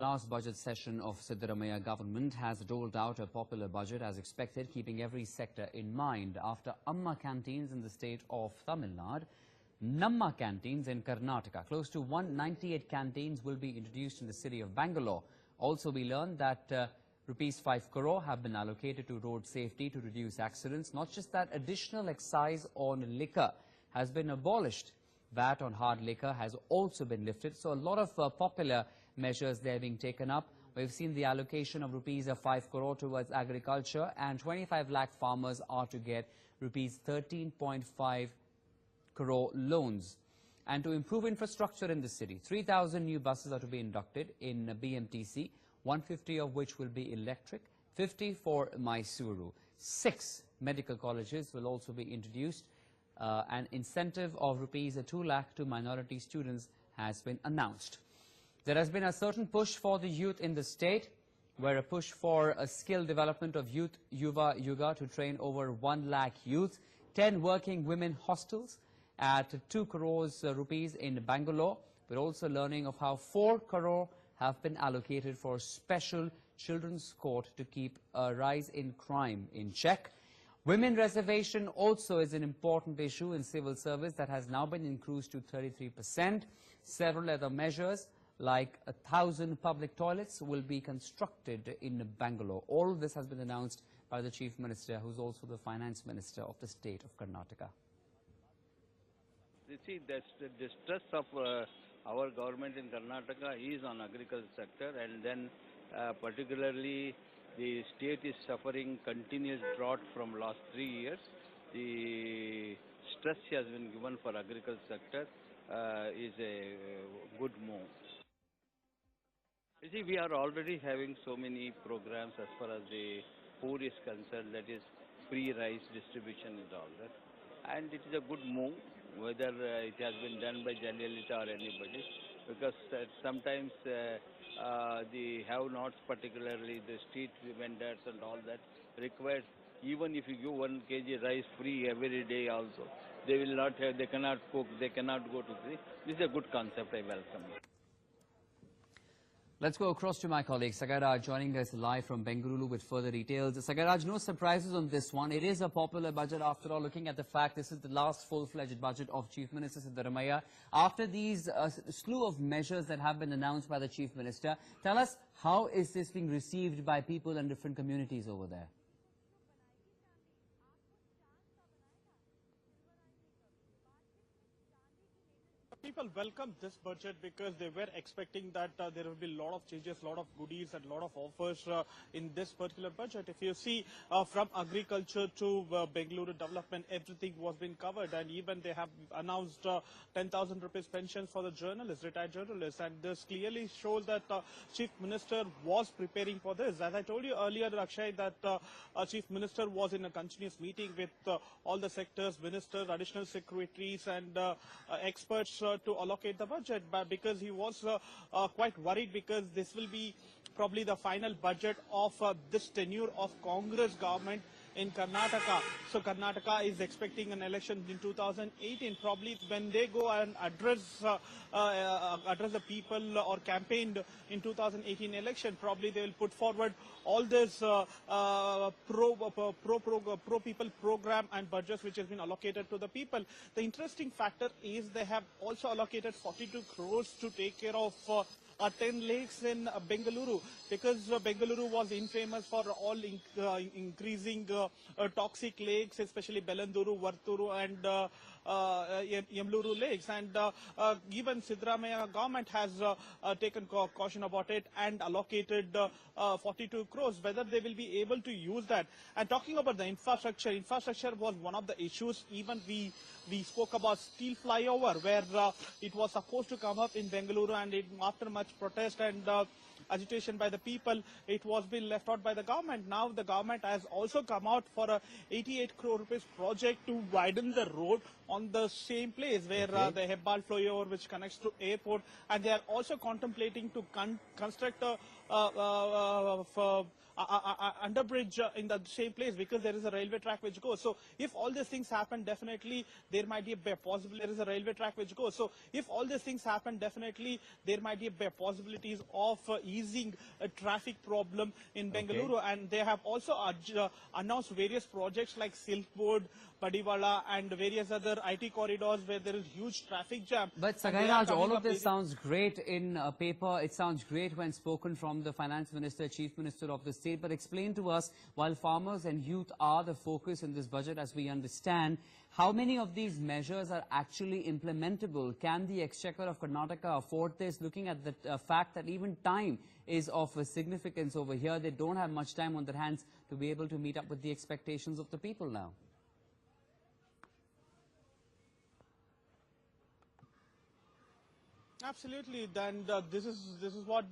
Last budget session of Siddaramaiah government has doled out a popular budget as expected, keeping every sector in mind. After Amma canteens in the state of Tamil Nadu, Namma canteens in Karnataka, close to 198 canteens will be introduced in the city of Bangalore. Also, we learned that rupees 5 crore have been allocated to road safety to reduce accidents. Not just that, additional excise on liquor has been abolished. VAT on hard liquor has also been lifted. So a lot of popular measures there being taken up. We've seen the allocation of rupees 5 crore towards agriculture, and 25 lakh farmers are to get rupees 13.5 crore loans. And to improve infrastructure in the city, 3,000 new buses are to be inducted in BMTC, 150 of which will be electric, 50 for Mysuru. 6 medical colleges will also be introduced. An incentive of rupees 2 lakh to minority students has been announced. There has been a certain push for the youth in the state, where a push for a skill development of youth YUVA, YUGA to train over 1 lakh youth, 10 working women hostels at 2 crores rupees in Bangalore. We're also learning of how 4 crore have been allocated for special children's court to keep a rise in crime in check. Women reservation also is an important issue in civil service that has now been increased to 33%. Several other measures like 1,000 public toilets will be constructed in Bangalore. All of this has been announced by the Chief Minister, who is also the Finance Minister of the state of Karnataka. You see, the stress of our government in Karnataka is on agriculture sector, and then particularly the state is suffering continuous drought from last 3 years. The stress has been given for agriculture sector is a good move. You see, we are already having so many programs as far as the food is concerned, that is free rice distribution and all that. And it is a good move, whether it has been done by Jayalalitha or anybody, because sometimes the have-nots, particularly the street vendors and all that, requires, even if you give 1 kg rice free every day also, they will not have, they cannot cook, they cannot go to the. This is a good concept, I welcome it. Let's go across to my colleague Sagaraj joining us live from Bengaluru with further details. Sagaraj, no surprises on this one. It is a popular budget after all, looking at the fact this is the last full-fledged budget of Chief Minister Siddaramaiah. After these slew of measures that have been announced by the Chief Minister, tell us, how is this being received by people and different communities over there? People welcome this budget because they were expecting that there will be a lot of changes, a lot of goodies and a lot of offers in this particular budget. If you see from agriculture to Bengaluru development, everything was being covered, and even they have announced 10,000 rupees pensions for the journalists, retired journalists, and this clearly shows that Chief Minister was preparing for this. As I told you earlier, Akshay, that Chief Minister was in a continuous meeting with all the sectors, ministers, additional secretaries and experts to allocate the budget, but because he was quite worried, because this will be probably the final budget of this tenure of Congress government in Karnataka. So Karnataka is expecting an election in 2018. Probably when they go and address the people or campaign in 2018 election, probably they will put forward all this pro people program and budgets which has been allocated to the people. The interesting factor is they have also allocated 42 crores to take care of 10 lakes in Bengaluru, because Bengaluru was infamous for all increasing toxic lakes, especially Bellanduru, Varturu and Yamluru lakes. And even Siddaramaiah government has taken caution about it and allocated 42 crores. Whether they will be able to use that. And talking about the infrastructure was one of the issues. Even we spoke about steel flyover, where it was supposed to come up in Bengaluru, and after much protest and agitation by the people, it was being left out by the government. Now the government has also come out for a 88 crore rupees project to widen the road on the same place where the Hebbal flyover which connects to airport, and they are also contemplating to construct a underbridge in the same place because there is a railway track which goes. So if all these things happen, definitely there might be a possibility. There is a railway track which goes. So if all these things happen, definitely there might be possibilities of easing a traffic problem in Bengaluru. And they have also announced various projects like Silk Board, Padiwala, and various other IT corridors where there is huge traffic jam. But Sagairaj, all of this sounds great in paper. It sounds great when spoken from the Finance Minister, Chief Minister of the state. But explain to us, while farmers and youth are the focus in this budget, as we understand, how many of these measures are actually implementable? Can the Exchequer of Karnataka afford this? Looking at the fact that even time is of significance over here, they don't have much time on their hands to be able to meet up with the expectations of the people now. Absolutely, and this is what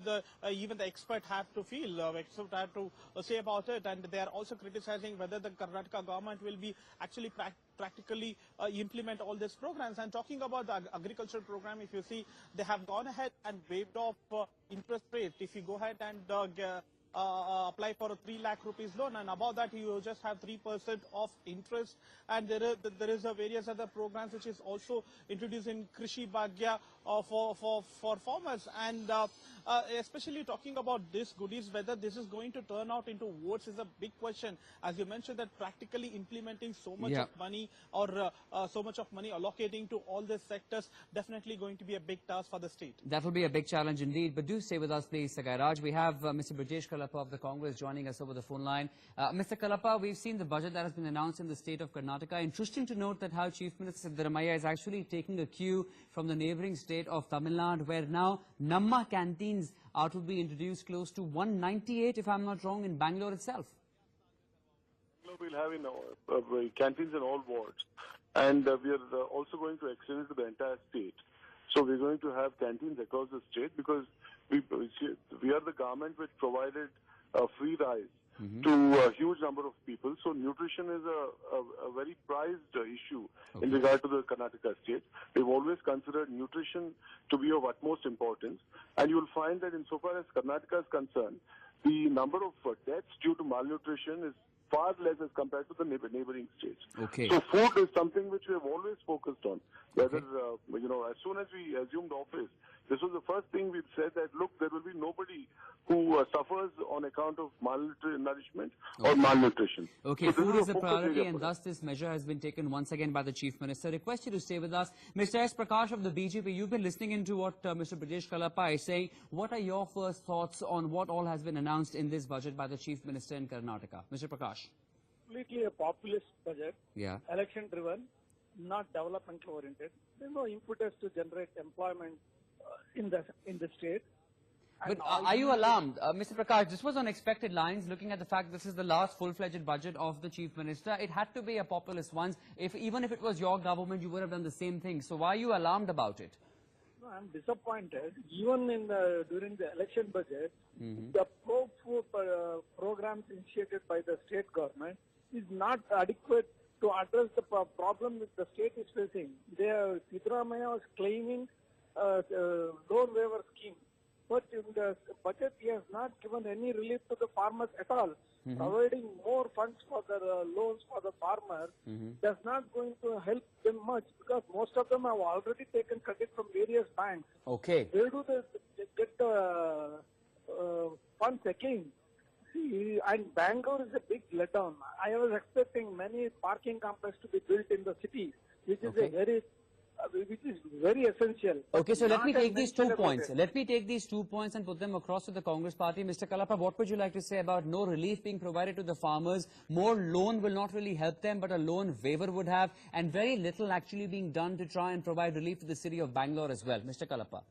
even the expert have to feel, expert have to say about it, and they are also criticizing whether the Karnataka government will be actually practically implement all these programs. And talking about the agriculture program, if you see, they have gone ahead and waived off interest rate. If you go ahead and apply for a 3 lakh rupees loan, and above that you just have 3% of interest. And there is a various other programs which is also introduced in Krishi Bhagya for farmers, and especially talking about this goodies, whether this is going to turn out into votes is a big question. As you mentioned, that practically implementing so much of money, or so much of money allocating to all these sectors, definitely going to be a big task for the state. That will be a big challenge indeed. But do stay with us, please, Sagairaj. We have Mr. Brajesh Kalapa of the Congress joining us over the phone line. Mr. Kalapa, we've seen the budget that has been announced in the state of Karnataka. Interesting to note that how Chief Minister Siddaramaiah is actually taking a cue from the neighbouring state of Tamil Nadu, where now Namma canteens are to be introduced, close to 198, if I'm not wrong, in Bangalore itself. We'll have canteens in all wards, and we are also going to extend it to the entire state. So we're going to have canteens across the state, because we are the government which provided free rice to a huge number of people. So nutrition is a very prized issue in regard to the Karnataka state. We've always considered nutrition to be of utmost importance, and you'll find that insofar as Karnataka is concerned, the number of deaths due to malnutrition is far less as compared to the neighboring states. So food is something which we have always focused on. Whether, as soon as we assumed office, this was the first thing we said, that look, there will be nobody who suffers on account of malnourishment or malnutrition. So food is a priority, and thus this measure has been taken once again by the Chief Minister. Request you to stay with us. Mr. S. Prakash of the BJP, you've been listening into what Mr. Brajesh Kalapa is saying. What are your first thoughts on what all has been announced in this budget by the Chief Minister in Karnataka? Mr. Prakash. Completely a populist budget, election driven, not development oriented. There's no impetus to generate employment in the state. But are you alarmed? Mr. Prakash, this was on expected lines, looking at the fact this is the last full-fledged budget of the Chief Minister. It had to be a populist one. Even if it was your government, you would have done the same thing. So why are you alarmed about it? No, I'm disappointed. Even during the election budget, the pro-food programs initiated by the state government is not adequate to address the problem that the state is facing. Siddaramaiah was claiming loan waiver scheme, but in the budget he has not given any relief to the farmers at all. Providing more funds for the loans for the farmers does not going to help them much, because most of them have already taken credit from various banks. Where do they get the funds again? And Bangalore is a big letdown. I was expecting many parking complexes to be built in the city, which is very essential. So let me take these 2 points. Let me take these 2 points and put them across to the Congress party. Mr. Kalapa, what would you like to say about no relief being provided to the farmers? More loan will not really help them, but a loan waiver would have, and very little actually being done to try and provide relief to the city of Bangalore as well. Mr. Kalapa.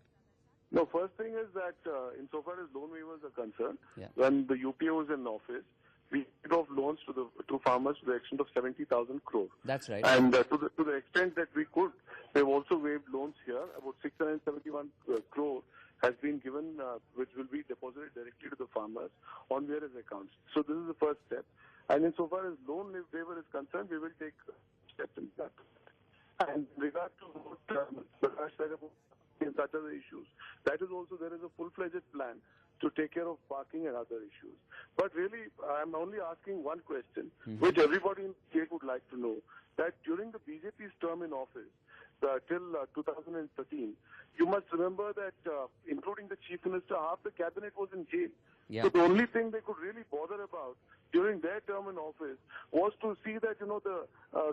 No, first thing is that insofar as loan waivers are concerned, when the UPA was in office, we paid off loans to farmers to the extent of 70,000 crore. That's right. And to the extent that we could, they've also waived loans here. About 671 crore has been given, which will be deposited directly to the farmers on various accounts. So this is the first step. And insofar as loan waiver is concerned, we will take steps in that. And regard to what Prakash said about and such other issues, that is also there is a full-fledged plan to take care of parking and other issues. But really, I'm only asking one question, which everybody in the state would like to know, that during the BJP's term in office, till 2013, you must remember that including the Chief Minister, half the cabinet was in jail. Yeah. So the only thing they could really bother about during their term in office was to see that, the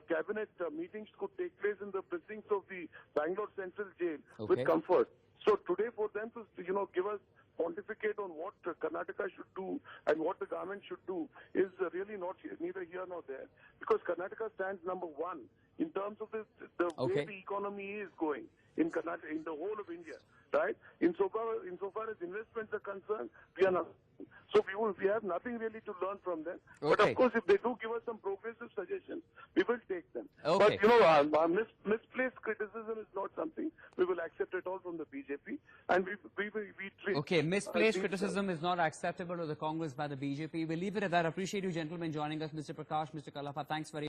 cabinet meetings could take place in the precincts of the Bangalore Central Jail with comfort. So today for them to, give us pontificate on what Karnataka should do and what the government should do is really neither here nor there. Because Karnataka stands number one in terms of the way the economy is going in Karnataka, in the whole of India, right? Insofar as investments are concerned, we are not. So we have nothing really to learn from them. But of course, if they do give us some progressive suggestions, we will take them. But misplaced criticism is not something we will accept at all from the BJP, and we treat. Misplaced criticism is not acceptable to the Congress by the BJP. We'll leave it at that. I appreciate you gentlemen joining us, Mr. Prakash, Mr. Kalapa. Thanks very much.